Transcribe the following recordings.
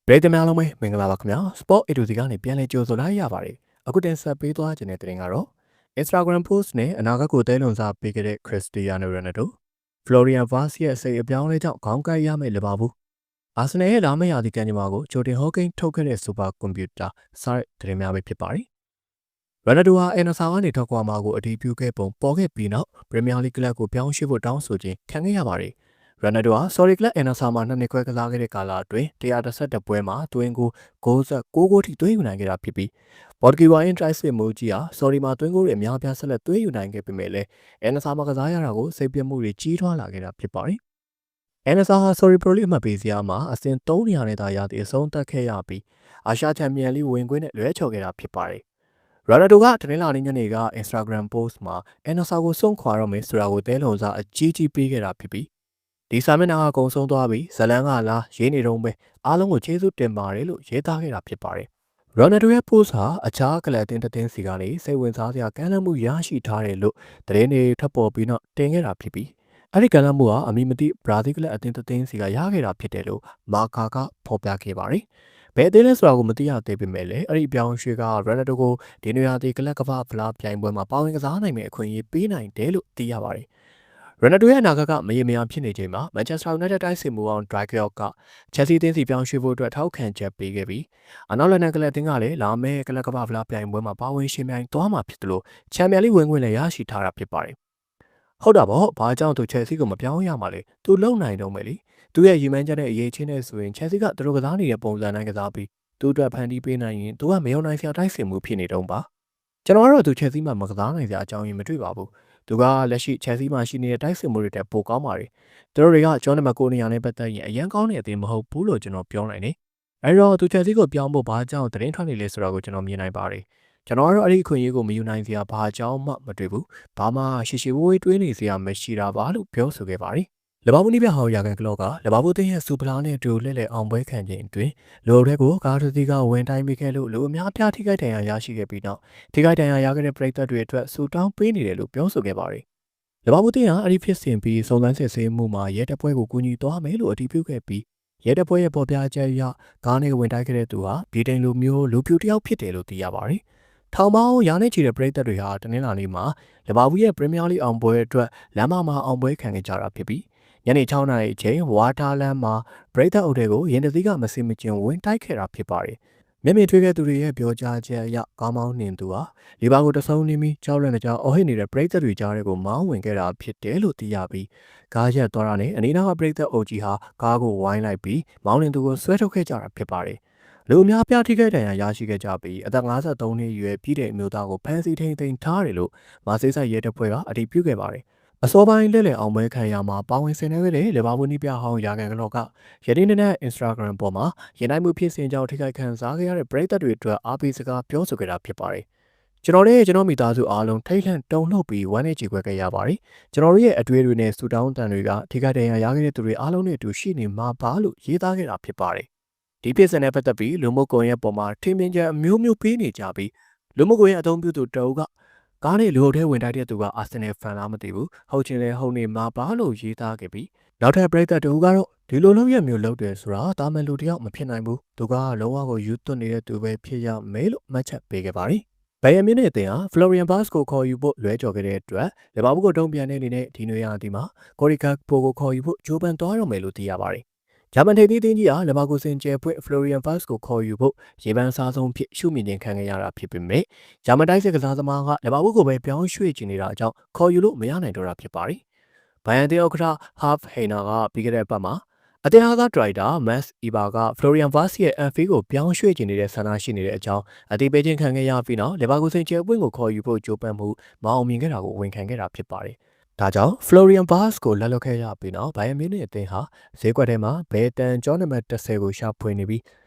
ပရိသတ်များလုံးပဲမင်္ဂလာပါခင်ဗျာ Sport A to Z ကနေပြန်လည်ကြိုဆိုလိုက်ရပါတယ်အခုတင်ဆက်ပေးသွားခြင်းတဲ့တင်ကတော့ Instagram post နဲ့အနာဂတ်ကိုတဲလွန်စားပေးခဲ့တဲ့ Cristiano Ronaldo Florian Wirtz ရဲ့စိတ်အပြောင်းလဲကြောင့်ခေါင်းကိုက်ရမယ့်လပါဘူးအာဆင်နယ်ရဲ့လာမယ့်ရာသီကံကြမ္မာကိုဂျိုတင်ဟော့ကိန်းထုတ်ခဲ့တဲ့ Super Computer စတဲ့တင်များပဲဖြစ်ပါတယ်Ronaldo ဟာ NSA ကနေထွက်ခွာမှာကိုအတည်ပြုခဲ့ပုံပေါ်ခဲ့ပြီးနောက် Premier League ကလပ်ကိုပြောင်းရွှေ့ဖို့တောင်းဆိုခြင်းခံခဲ့ရပါတယ်Ronaldo ဟာ Sorry Club NSA မှာနှစ်နှစ်ခွဲကစားခဲ့တဲ့ကာလအတွင်း111ပွဲမှာတွင်းကို69ဂိုးထိသွင်းယူနိုင်ခဲ့တာဖြစ်ပြီးပေါ်တူဂီဝိုင်းတိုက်စစ်မှုကြီးဟာ Sorry မှာတွင်းကိုတွေအများပြားဆက်လက်သွင်းယူနိုင်ခဲ့ပေမဲ့လည်း NSA မှာကစားရတာကိုစိတ်ပြတ်မှုတွေကြီးထွားလာခဲ့တာဖြစ်ပါတယ်။ NSA ဟာ Sorry Pro League အမှတ်ပေးစရာမှာအဆင့်300နဲ့သာရသည့်အဆုံးသတ်ခဲ့ရပြီးအာရှချန်ပီယံလိဝင်ခွင့်နဲ့လွဲချော်ခဲ့တာဖြစ်ပါတယ်။ Ronaldo ကတနင်္လာနေ့ညနေက Instagram post မှာ NSA ကိုစွန့်ခွာတော့မယ်ဆိုတာကိုတဲလုံစားအကြီးကြီးပေးခဲ့တာဖြစ်ပြီးဒီစာမျက်နှာကကုံဆုံးသွားပြီးဇလန်ကလာရေးနေတော့ပဲအားလုံးကိုကျေးဇူးတင်ပါတယ်လို့ရေးသားခဲ့တာဖြစ်ပါတယ်။ Ronaldo ရဲ့ post ဟာအခြားကလပ်အသင်းတစ်သင်းစီကနေစိတ်ဝင်စားစရာကမ်းလှမ်းမှုရရှိထားတယ်လို့သတင်းတွေထပ်ပေါ်ပြီးနောက်တင်ခဲ့တာဖြစ်ပြီးအဲ့ဒီကမ်းလှမ်းမှုဟာအမည်မသိဘရာဇီးကလပ်အသင်းတစ်သင်းစီကရခဲ့တာဖြစ်တယ်လို့မာကာကဖော်ပြခဲ့ပါတယ်။ဘယ်အသင်းလဲဆိုတာကိုမသိရသေးပေမဲ့လည်းအဲ့ဒီအပြောင်းအရွှေ့က Ronaldo ကိုဒီနေရာဒီကလပ်ကမ္ဘာဖလားပြိုင်ပွဲမှာပါဝင်ကစားနိုင်မယ့်အခွင့်အရေးပေးနိုင်တယ်လို့သိရပါတယ်။ Ronaldo ရဲ့အနာဂတ်ကမရေမရာဖြစ်နေချိန်မှာ Manchester United တိုက်စစ်မှုအောင် Drogba က Chelsea အသင်းစီပြောင်းရွှေ့ဖို့အတွက်ထောက်ခံချက်ပေးခဲ့ပြီးအနောက်လန်ဒန်ကလပ်အသင်းကလည်းလာမယ့်ကလပ်ကမ္ဘာဖလားပြိုင်ပွဲမှာပါဝင်ရှင်ပြိုင်သွားမှာဖြစ်တယ်လို့ချန်ပီယံလိဝင်ခွင့်လည်းရရှိထားတာဖြစ်ပါတယ်။ဟုတ်တာပေါ့ဘာကြောင့်သူ Chelsea ကိုမပြောင်းရမှာလဲသူလုံနိုင်တော့မယ်လေသူရဲ့ရည်မှန်းချက်နဲ့အရေးချင်းနဲ့ဆိုရင် Chelsea ကသူတို့ကစားနေတဲ့ပုံစံတိုင်းကစားပြီးသူ့အတွက်ဖန်တီးပေးနိုင်ရင်သူကမယုံနိုင်စရာတိုက်စစ်မှုဖြစ်နေတော့ပါကျွန်တော်ကတော့သူ Chelsea မှာမကစားနိုင်စရာအကြောင်းရင်းမတွေ့ပါဘူးသူကလက်ရှိ Chelsea မှာရှိနေတဲ့တိုက်စစ်မှုတွေတက်ပိုကောင်းပါတယ်သူတို့တွေကကျောင်းနံပါတ်9နေရာနဲ့ပတ်သက်ရင်အရန်ကောင်းတဲ့အသင်းမဟုတ်ဘူးလို့ကျွန်တော်ပြောနိုင်တယ်အဲ့တော့သူ Chelsea ကိုပြောင်းဖို့ဘာကြောင့်သတင်းထွက်နေလဲဆိုတော့ကိုကျွန်တော်မြင်နိုင်ပါတယ်ကျွန်တော်ကတော့အဲ့ဒီအခွင့်အရေးကိုမယူနိုင်စရာဘာကြောင့်မှမတွေ့ဘူးဘာမှရှေဝေးတွေးနေစရာမရှိတာပါလို့ပြောဆိုခဲ့ပါတယ်လဘာဘူးနိပြဟောင်းရာကန်ကလော့ကလဘာဘူးတင်းရဲ့စူပလာနဲ့အတူလှည့်လည်အောင်ပွဲခံခြင်းအတွင်းလိုတဲ့ကိုကားတူတီကဝင်တိုင်းမိခဲ့လို့လူအများအပြားထိခိုက်ဒဏ်ရာရရှိခဲ့ပြီးနောက်ထိခိုက်ဒဏ်ရာရခဲ့တဲ့ပရိသတ်တွေအတွက်စူတောင်းပေးနေတယ်လို့ပြောဆိုခဲ့ပါတယ်လဘာဘူးတင်းဟာအဲ့ဒီဖြစ်စဉ်ပြီးစုံစမ်းစစ်ဆေးမှုမှာရဲတပ်ဖွဲ့ကိုကူညီသွားမယ်လို့အတည်ပြုခဲ့ပြီးရဲတပ်ဖွဲ့ရဲ့ပေါ်ပြချက်အရကားနဲ့ဝင်တိုက်ခဲ့တဲ့သူဟာပြည်တိုင်လူမျိုးလူပြူတယောက်ဖြစ်တယ်လို့သိရပါတယ်ထောင်ပေါင်းရာနဲ့ချီတဲ့ပရိသတ်တွေဟာတနင်္လာနေ့မှာလဘာဘူးရဲ့ပရီးမီးယားလိအောင်ပွဲအတွက်လမ်းမမှာအောင်ပွဲခံခဲ့ကြတာဖြစ်ပြီးညနေ6နာရီအချိန်ဝါတာလန်မှာပရိသတ်အုပ်တွေကိုရင်တစည်းကမစင်မကျင်ဝင်တိုက်ခဲ့တာဖြစ်ပါတယ်မျက်မြင်တွေ့ခဲ့သူတွေရဲ့ပြောကြားချက်အရကားမောင်းနှင်သူဟာလီဘာကိုတဆုံနေပြီးကြောက်ရွံ့ကြောင်အော်ဟစ်နေတဲ့ပရိသတ်တွေကြားထဲကိုမောင်းဝင်ခဲ့တာဖြစ်တယ်လို့သိရပြီးကားရက်သွားတာနဲ့အနီးနားကပရိသတ်အုပ်ကြီးဟာကားကိုဝိုင်းလိုက်ပြီးမောင်းနှင်သူကိုဆွဲထုတ်ခဲ့ကြတာဖြစ်ပါတယ်လူအများပြားထိခိုက်ဒဏ်ရာရရှိခဲ့ကြပြီးအသက်53နှစ်အရွယ်ပြည်တဲ့အမျိုးသားကိုဖမ်းဆီးထိန်းသိမ်းထားတယ်လို့မာဆေးဆိုင်ရဲတပ်ဖွဲ့ကအတည်ပြုခဲ့ပါတယ်အစောပိုင်းလက်လည်အောင်ပွဲခံရမှာပါဝင်ဆင်နွှဲခဲ့တဲ့လဘာဘူးနီးပြဟောင်းရာကန်ကလော့ကရတင်းနဲ့ Instagram ပေါ်မှာရင်နိုင်မှုဖြစ်စဉ်ကြောင့်ထိခိုက်ခံစားခဲ့ရတဲ့ပရိသတ်တွေအတွက်အားပေးစကားပြောဆိုခဲ့တာဖြစ်ပါတယ်ကျွန်တော်နဲ့ကျွန်တော်မိသားစုအားလုံးထိတ်လန့်တုန်လှုပ်ပြီးဝမ်းနည်းကြေကွဲခဲ့ရပါတယ်ကျွန်တော်တို့ရဲ့အတွေ့အကြုံနဲ့စူတောင်းတန်တွေကထိခိုက်ဒဏ်ရာရခဲ့တဲ့သူတွေအားလုံးနဲ့အတူရှိနေမှာပါလို့ရေးသားခဲ့တာဖြစ်ပါတယ်ဒီဖြစ်စဉ်နဲ့ပတ်သက်ပြီးလူမှုကွန်ရက်ပေါ်မှာထင်မြင်ချက်အမျိုးမျိုးပေးနေကြပြီးလူမှုကွန်ရက်အသုံးပြုသူတအုပ်ကကားနဲ့လူအုပ်ထဲဝင်တိုက်တဲ့သူကအာဆင်နယ်ဖန်လားမသိဘူးဟုတ်ချင်လဲဟုတ်နေမှာပါလို့ရေးသားခဲ့ပြီးနောက်ထပ်ပရိသတ်တအုပ်ကတော့ဒီလိုလုပ်ရမျိုးလုပ်တယ်ဆိုတာတာမန်လူတယောက်မဖြစ်နိုင်ဘူးသူကလုံးဝကိုယူသွတ်နေတဲ့သူပဲဖြစ်ရမယ်လို့မှတ်ချက်ပေးခဲ့ပါတယ်ဘိုင်ယန်မြူးနစ်အသင်းဟာ Florian Wirtz ကိုခေါ်ယူဖို့လွဲချော်ခဲ့တဲ့အတွက်လီဗာပူးကိုတုံ့ပြန်တဲ့အနေနဲ့ဒီနွေရာသီမှာကိုရီဂက်ပိုကိုခေါ်ယူဖို့ဂျိုးပန်သွားရမယ်လို့သိရပါတယ်ဂျာမန်ထိပ်သီးအသင်းကြီးဟာလဘာကိုစင်ကျဲဖွင့် Florian Wirtz ကိုခေါ်ယူဖို့ရေပန်းစားဆုံးဖြစ်ရှုမြင်ခြင်းခံခဲ့ရတာဖြစ်ပေမဲ့ဂျာမန်တိုက်စစ်ကစားသမားကလဘာဘူးကိုပဲပြောင်းရွှေ့ချင်နေတာကြောင့်ခေါ်ယူလို့မရနိုင်တော့တာဖြစ်ပါတယ်။ဘိုင်ယန်သင်းဥက္ကဋ္ဌ Half Heiner ကပြီးခဲ့တဲ့အပတ်မှာအသင်းအားကဒရိုက်တာ Max Eber က Florian Wirtz ရဲ့ Anfield ကိုပြောင်းရွှေ့ချင်နေတဲ့ဆန္ဒရှိနေတဲ့အကြောင်းအသိပေးခြင်းခံခဲ့ရပြီးနောက်လဘာကိုစင်ကျဲပွင့်ကိုခေါ်ယူဖို့ကြိုးပမ်းမှုမအောင်မြင်ခဲ့တာကိုဝန်ခံခဲ့တာဖြစ်ပါတယ်။ဒါကြောင့် Florian Wirtz ကိုလက်လွတ်ခဲ့ရပြီးနောက်ဘိုင်ယန်မြူးနစ်အသင်းဟာဈေးကွက်ထဲမှာဘယ်တန်ကျောင်းနံပါတ်10ကိုရှာဖွေနေပြီ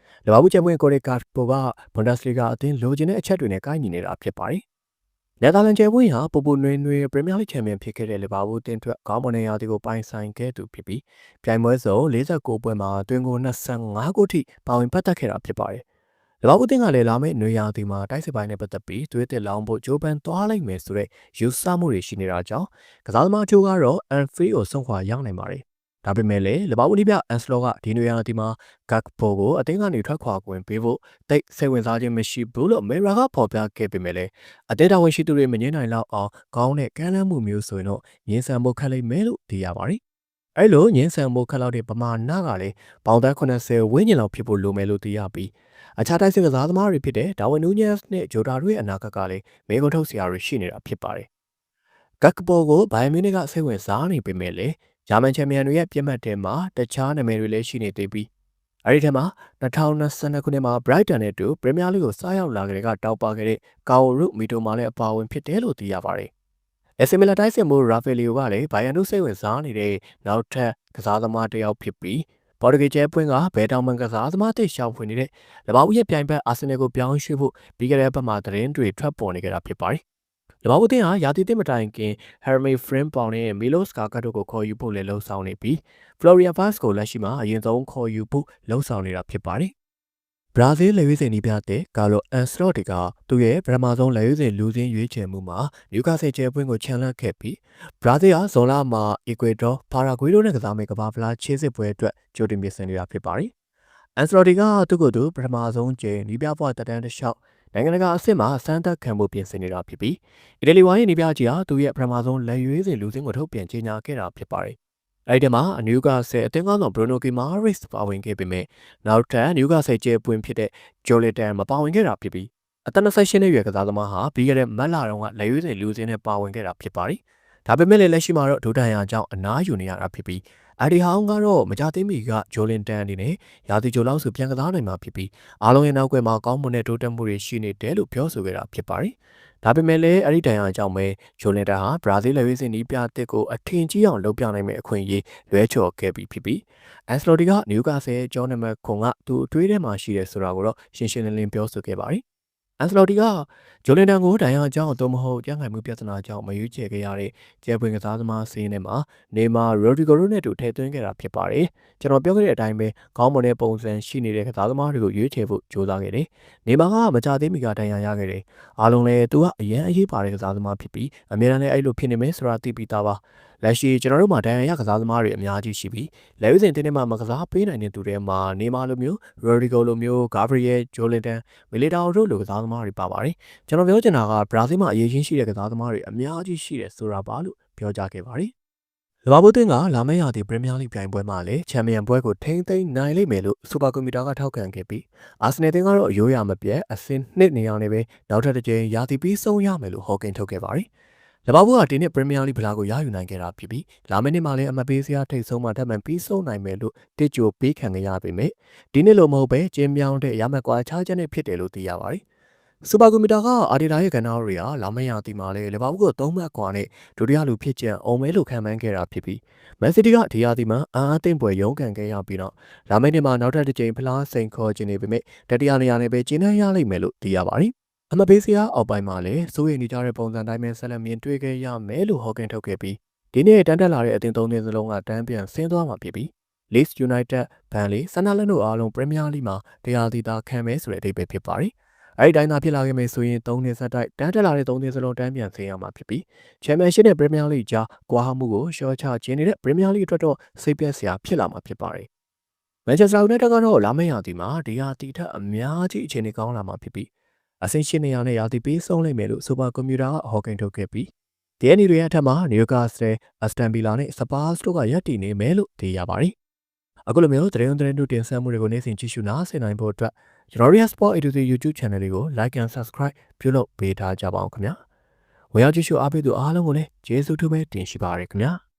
းလဘာဘူးကျဲပွင့်ကိုရီဂက်ပိုကဘွန်ဒက်စလီဂါအသင်းလိုချင်တဲ့အချက်တွေနဲ့ကိုက်ညီနေတာဖြစ်ပါတယ်။နယ်သာလန်ကျဲပွင့်ဟာပူပူနွေးနွေးပရီးမီးယားလိချန်ပီယံဖြစ်ခဲ့တဲ့လဘာဘူးအသင်းအတွက်ခေါင်းပေါ်နေရာတွေကိုပိုင်ဆိုင်ခဲ့သူဖြစ်ပြီးပြိုင်ပွဲစုံ49ပွဲမှာတွင်ကို25ဂိုးထိပါဝင်ပတ်သက်ခဲ့တာဖြစ်ပါတယ်။လဘာဘူးအသင်းကလည်းလာမယ့်နွေရာသီမှာတိုက်စစ်ပိုင်းနဲ့ပတ်သက်ပြီးသွေးသစ်လောင်းဖို့ဂျိုးပန်သွားလိုက်မယ်ဆိုတဲ့ယူဆမှုတွေရှိနေတာကြောင့်ကစားသမားချို့ကတော့ Anfield ကိုဆုံးခွာရောက်နိုင်ပါတယ် ဒါပေမဲ့လည်းလပောက်နီးပြအန်စလော့ကဒီနွေရာသီမှာဂက်ပိုကိုအသင်းကနေထွက်ခွာခွင့်ပေးဖို့တိတ်စိတ်ဝင်စားခြင်းမရှိဘူးလို့မေရာကဖော်ပြခဲ့ပေမဲ့လည်းအသင်းတော်ဝင်ရှိသူတွေမငြင်းနိုင်လောက်အောင်ကောင်းတဲ့ကမ်းလှမ်းမှုမျိုးဆိုရင်တော့ငင်းဆန်ဖို့ခက်လိမ့်မယ်လို့သိရပါတယ်။အဲ့လိုငင်းဆန်ဖို့ခက်လောက်တဲ့ပမာဏကလည်းပေါင်သက်80ဝန်းကျင်လောက်ဖြစ်ဖို့လိုမယ်လို့သိရပြီးအခြားတိုက်စစ်ကစားသမားတွေဖြစ်တဲ့ဒါဝင်နူးညက်စ်နဲ့ဂျိုတာတို့ရဲ့အနာဂတ်ကလည်းမေကွန်ထုတ်စရာတွေရှိနေတာဖြစ်ပါတယ်။ဂက်ပိုကိုဘိုင်မီနစ်ကစိတ်ဝင်စားနေပေမဲ့လည်းဂျာမန်ချန်ပီယံတွေရဲ့ပြတ်မှတ်ထဲမှာတခြားနာမည်တွေလည်းရှိနေသေးပြီးအဲဒီထဲမှာ2022ခုနှစ်မှာ Brighton နဲ့တူပရီးမီးယားလိကိုစားရောက်လာကြတဲ့ကတောက်ပါခဲ့တဲ့ကာဝရုမီတိုမာလည်းအပါအဝင်ဖြစ်တယ်လို့သိရပါတယ်။ AC မီလန်တိုက်စစ်မှုရာဖယ်လီယိုကလည်းဘိုင်ယန်တို့စိတ်ဝင်စားနေတဲ့နောက်ထပ်ကစားသမားတစ်ယောက်ဖြစ်ပြီးပေါ်တူဂီကျဲပွင့်ကဘယ်တောင်မန်ကစားသမားတစ်ရှောက်ဖွင့်နေတဲ့လပောက်ရဲ့ပြိုင်ဘက်အာဆင်နယ်ကိုပြောင်းရွှေ့ဖို့ပြီးခဲ့တဲ့ဘက်မှာသတင်းတွေထွက်ပေါ်နေကြတာဖြစ်ပါတယ်။လပောက်အသင်းဟာရာသီတစ်မတိုင်ခင်ဟယ်ရမီဖရင်ပေါင်နဲ့မီလိုစကာကတ်တို့ကိုခေါ်ယူဖို့လည်းလှုံ့ဆော်နေပြီးဖလော်ရီယန်ဗတ်စ်ကိုလက်ရှိမှာအရင်ဆုံးခေါ်ယူဖို့လှုံ့ဆော်နေတာဖြစ်ပါတယ်။ဘရာဇီးလက်ရွေးစင်နီးပြတဲ့ကာလိုအန်စလော့တီကသူ့ရဲ့ပထမဆုံးလက်ရွေးစင်လူစင်းရွေးချယ်မှုမှာနျူကာဆယ်ကျဲပွင့်ကိုချန်လှပ်ခဲ့ပြီးဘရာဇီးဟာဇွန်လမှာအီကွေဒေါပါရာဂွေးတို့နဲ့ကစားမယ့်ကမ္ဘာဖလားခြေစစ်ပွဲအတွက်ကြိုတင်ပြင်ဆင်နေတာဖြစ်ပါတယ်။အန်စလော့တီကသူ့ကိုယ်သူပထမဆုံးကျင်းနီးပြဘွားတက်တန်းတစ်လျှောက်နိုင်ငံတကာအဆင့်မှာစမ်းသပ်ခံဖို့ပြင်ဆင်နေတာဖြစ်ပြီးအီတလီဝိုင်းရဲ့နီးပြကြီးဟာသူ့ရဲ့ပထမဆုံးလက်ရွေးစင်လူစင်းကိုထုတ်ပြန်ကြေညာခဲ့တာဖြစ်ပါတယ်။အဲဒီမှာနျူကာဆယ်အသင်းကောင်းဆောင်ဘရူနိုကီမာရစ်ပါဝင်ခဲ့ပေမဲ့နောက်ထပ်နျူကာဆယ်ကျဲပွင့်ဖြစ်တဲ့ဂျိုလီတန်မပါဝင်ခဲ့တာဖြစ်ပြီးအသက်28နှစ်အရွယ်ကစားသမားဟာပြီးခဲ့တဲ့မတ်လတုန်းကလက်ရွေးစင်လူစင်းနဲ့ပါဝင်ခဲ့တာဖြစ်ပါတယ်။ဒါပေမဲ့လည်းလက်ရှိမှာတော့ဒိုတန်ယာကြောင့်အနားယူနေရတာဖြစ်ပြီးအဒီဟောင်းကတော့မကြသေးမီကဂျိုလင်တန်အနေနဲ့ရာသီဂျိုလောက်ဆိုပြန်ကစားနိုင်မှာဖြစ်ပြီးအားလုံးရဲ့နောက်ကွယ်မှာကောင်းမွန်တဲ့တိုးတက်မှုတွေရှိနေတယ်လို့ပြောဆိုခဲ့တာဖြစ်ပါတယ်။ဒါပေမဲ့လည်းအဲ့ဒီတန်ယာကြောင့်ပဲဂျိုလင်တန်ဟာဘရာဇီးလက်ရွေးစင်နီးပြတစ်ကိုအထင်ကြီးအောင်လုပ်ပြနိုင်မယ့်အခွင့်အရေးလွဲချော်ခဲ့ပြီးဖြစ်ပြီးအန်စလိုတီကနျူကာဆယ်ကျောင်းနံပါတ်9ကသူ့အတွေးထဲမှာရှိတယ်ဆိုတာကိုတော့ရှင်းရှင်းလင်းလင်းပြောဆိုခဲ့ပါတယ်။အန်စလော်တီကဂျိုလင်တန်ကိုဒိုင်ယာအကြောင်းအတော့မဟုတ်ကြံ့ခိုင်မှုပြဿနာကြောင့်မရွေးချယ်ခဲ့ရတဲ့ကျဲပွင့်ကစားသမားစီးရင်ထဲမှာနေမာရိုဒီဂိုတို့နဲ့တူထည့်သွင်းခဲ့တာဖြစ်ပါတယ်။ကျွန်တော်ပြောခဲ့တဲ့အတိုင်းပဲခေါင်းမွန်တဲ့ပုံစံရှိနေတဲ့ကစားသမားတွေကိုရွေးချယ်ဖို့ကြိုးစားခဲ့တယ်။နေမာကမကြသေးမီကဒိုင်ယာရခဲ့တယ်။အားလုံးလည်းသူကအရန်အရေးပါတဲ့ကစားသမားဖြစ်ပြီးအများနဲ့အဲ့လိုဖြစ်နေမယ်ဆိုတာသိပြီးသားပါ။လက်ရှိကျွန်တော်တို့မှာဒိုင်ယာရကစားသမားတွေအများကြီးရှိပြီးလက်ဝဲစင်တင်းထဲမှာမကစားပေးနိုင်တဲ့သူတွေမှာနေမာလိုမျိုးရိုဒီဂိုလိုမျိုးဂါဘရီယယ်ဂျိုလင်တန်မီလီတာအိုတို့လိုကစားသမားတွေပါပါတယ်ကျွန်တော်ပြောချင်တာကဘရာဇီးမှာအရေးချင်းရှိတဲ့ကစားသမားတွေအများကြီးရှိတယ်ဆိုတာပါလို့ပြောကြားခဲ့ပါတယ်လဘာဘိုတင်ကလာမယ့်ရာသီပရီးမီးယားလိပြိုင်ပွဲမှာလည်းချန်ပီယံပွဲကိုထိန်းသိမ်းနိုင်လိမ့်မယ်လို့စူပါကွန်ပျူတာကထောက်ခံခဲ့ပြီးအာဆင်နယ်တင်ကတော့အရိုးရမပြတ်အဆင့်2နေရာနဲ့ပဲနောက်ထပ်တစ်ကြိမ်ရာသီပြီးဆုံးရမယ်လို့ဟော်ကင်ထုတ်ခဲ့ပါတယ်လဘာဘိုကဒီနှစ်ပရီးမီးယားလိဖလားကိုရယူနိုင်ခဲ့တာဖြစ်ပြီးလာမယ့်နှစ်မှာလည်းအမတ်ပေးစရာထိတ်ဆုံးမှထပ်မံပြီးဆုံးနိုင်မယ်လို့တစ်ကြိုပေးခံရပေမဲ့ဒီနှစ်လိုမဟုတ်ပဲကျင်းပြောင်းတဲ့ရမတ်ကွာခြားချက်နဲ့ဖြစ်တယ်လို့သိရပါတယ်စူပါကွန်ပျူတာကအာဒီတာရဲ့ကဏ္ဍတွေဟာလာမယ့်ရာသီမှာလည်းလဘာဘိုကို3မှတ်ကွာနဲ့ဒုတိယလူဖြစ်ကျန်အောင်မဲလို့ခံမှန်းခဲ့တာဖြစ်ပြီးမန်စီးတီးကဒီရာသီမှာအားအသင့်ပွဲရုန်းကန်ခဲ့ရပြီးတော့လာမယ့်နှစ်မှာနောက်ထပ်တစ်ကြိမ်ဖလားစိန်ခေါ်ခြင်းနေပေမဲ့တတိယနေရာနဲ့ပဲကျင်းနှံရလိမ့်မယ်လို့သိရပါတယ်အမပေးစရာအောက်ပိုင်းမှာလည်းစိုးရိမ်နေကြတဲ့ပုံစံတိုင်းပဲဆက်လက်မြင်တွေ့ခဲ့ရမယ်လို့ဟော်ကင်ထုတ်ခဲ့ပြီးဒီနေ့တန်းတက်လာတဲ့အသင်း၃သင်းစလုံးကတန်းပြန်ဆင်းသွားမှာဖြစ်ပြီး Leeds United ဘန်လီဆန်နာလန်တို့အားလုံးပရီးမီးယားလိမှာတရားသီတာခံမဲဆိုတဲ့အဓိပ္ပာယ်ဖြစ်ပါတယ်အဲ့ဒီတိုင်းသာဖြစ်လာခဲ့မယ်ဆိုရင်၃နှစ်ဆက်တိုက်တန်းတက်လာတဲ့၃သင်းစလုံးတန်းပြန်ဆင်းရမှာဖြစ်ပြီးချန်ပီယံရှစ်နဲ့ပရီးမီးယားလိကြားကွာဟမှုကိုရှော့ချခြင်းနေတဲ့ပရီးမီးယားလိအတွက်တော့စိတ်ပြက်စရာဖြစ်လာမှာဖြစ်ပါတယ်မန်ချက်စတာယူနိုက်တက်ကတော့လာမယ့်ရာသီမှာဒီဟာတီထက်အများကြီးအခြေအနေကောင်းလာမှာဖြစ်ပြီးအဆင့်၈နေရာနဲ့ရာသီပေးဆုံးလိမ့်မယ်လို့စူပါကွန်ပျူတာကဟော်ကင်ထုတ်ခဲ့ပြီးဒီအနီတွေရဲ့အထက်မှာနျူကာဆယ်အစတန်ဗီလာနဲ့စပါးစ်တို့ကရပ်တည်နေမယ်လို့သိရပါတယ်အခုလိုမျိုးသတင်းတို့တင်ဆက်မှုတွေကိုနေ့စဉ်ကြည့်ရှုနားဆင်နိုင်ဖို့အတွက်ကျွန်တော်ရဲ့ Sport A2C YouTube Channel လေးကို Like and Subscribe ပြုလုပ်ပေးထားကြပါအောင်ခင်ဗျာဝင်ရောက်ကြည့်ရှုအားပေးသူအားလုံးကိုလည်းကျေးဇူးတူပဲတင်ရှိပါရခင်ဗျာ